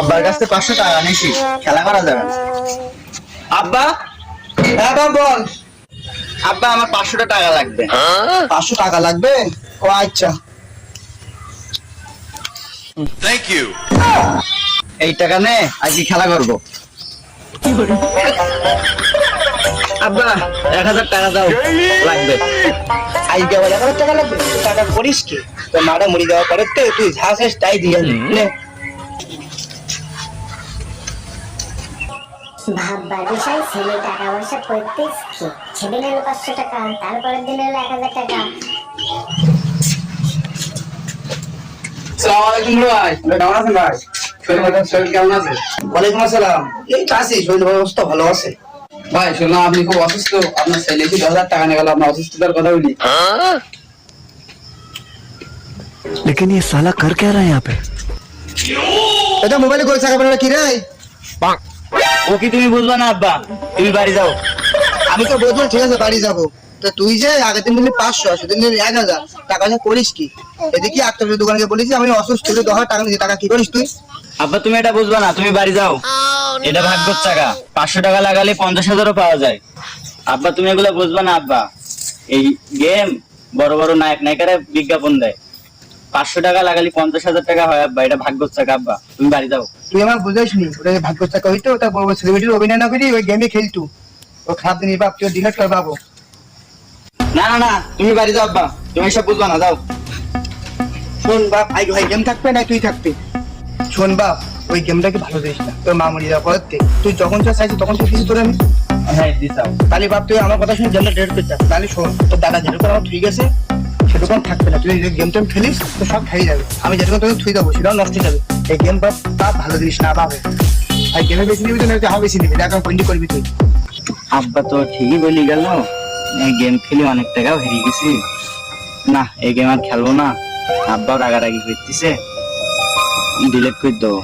আব্বার কাছে 500 টাকা নিয়েছি, খেলা করা যাবে না। আব্বা, হ্যাঁ বাবা বল। আব্বা আমার 500 টাকা লাগবে। 500 টাকা লাগবে? ও আচ্ছা। Thank you. এই টাকা নে, আজকে খেলা করব। আব্বা 1000 টাকা দাও, লাগবে। আজকে আবার 1000 টাকা লাগবে? তুই টাকা করিস কি? তোর মারা মুড়ি দেওয়া পরে তো তুই যা শেষ তাই দিয়ে নে। ভাববার বিষয়, ছেলে টাকা পয়সা করতেছ কি? সেদিন এলো 500 টাকা, তারপরের দিন এলো 1000 টাকা। আসসালামু আলাইকুম ভাই। কেমন আছেন ভাই? শরীর কেমন আছে? ওয়ালাইকুম আসসালাম। এই তো আছি, শরীর অবস্থা ভালো আছে। ভাই শুনলাম আপনি খুব অসুস্থ, আপনার ছেলে কি 10,000 টাকা নিয়ে গেল, আপনার অসুস্থতার কথা বলি। लेकिन ये साला कर क्या रहा है यहाँ पे? এটা মোবাইলে কই টাকা পেলে কি রে? ও কি তুমি বুঝবা না আব্বা? তুমি বাড়ি যাও। আমি তো বললাম ঠিক আছে বাড়ি যাবো। তো তুই যে আগের দিন দিলি 500, সেদিন দিলি 1000 টাকা যে করিস কি? এদিকে আক্তারের দোকানকে বলেছি আমি অসুস্থ, তুই 10,000 টাকা নিয়ে টাকা কি করিস তুই? আব্বা তুমি এটা বুঝবা না, তুমি বাড়ি যাও। এটা ভাগ্যের টাকা, 500 টাকা লাগালে 50,000ও পাওয়া যায়। আব্বা তুমি এগুলো বুঝবা না আব্বা। এই গেম বড় বড় নায়ক নায়িকারা বিজ্ঞাপন দেয়, 500 টাকা লাগালে 50,000 টাকা হয় আব্বা, এটা ভাগ্যের টাকা আব্বা, তুমি বাড়ি যাও। তুই আমার বুঝাইস নি ওটা ভাগ্যের টাকা হইতো, ওটা বড় সেলিব্রিটির অভিনয় না করি ওই গেমে খেলতু। ও খারাপ দিনই বাপ, তুই ডিলেট কর বাবু। না না না, তুমি বাড়ি যাও আব্বা, তুমি এসব বুঝবা না, যাও। শোন বাপ, আই ভাই গেম থাকবে না তুই থাকবি। শোন বাপ, ওই গেমটাকে ভালো দিস না, তোর মা মরি যাওয়ার পর তুই যখন যা চাইছিস তখন তুই কিছু তোর আমি। হ্যাঁ দিসাও। তাহলে বাপ তুই আমার কথা শুনে গেমটা ডেট করতে, তাহলে শোন তোর দাদা যেরকম আমার ঠিক আছে সেরকম থাকবে না। তুই যে গেম টেম খেলিস তো সব খেয়ে যাবে, আমি যেরকম তোকে থুই দেবো সেটাও নষ্ট হয়ে যাবে। এই গেম বাপ বাপ ভালো দিস না বাপ। আর গেমে বেশি নিবি তো না যাহা বেশি নিবি, দেখা বন্দি করবি তুই। আব্বা তো ঠিকই বলি গেল, এই গেম খেলে অনেক টাকাও হেরে গেছি। না এই গেম আর খেলবো না, আব্বা রাগারাগি করতেছে, ডিলেট করে দেবো।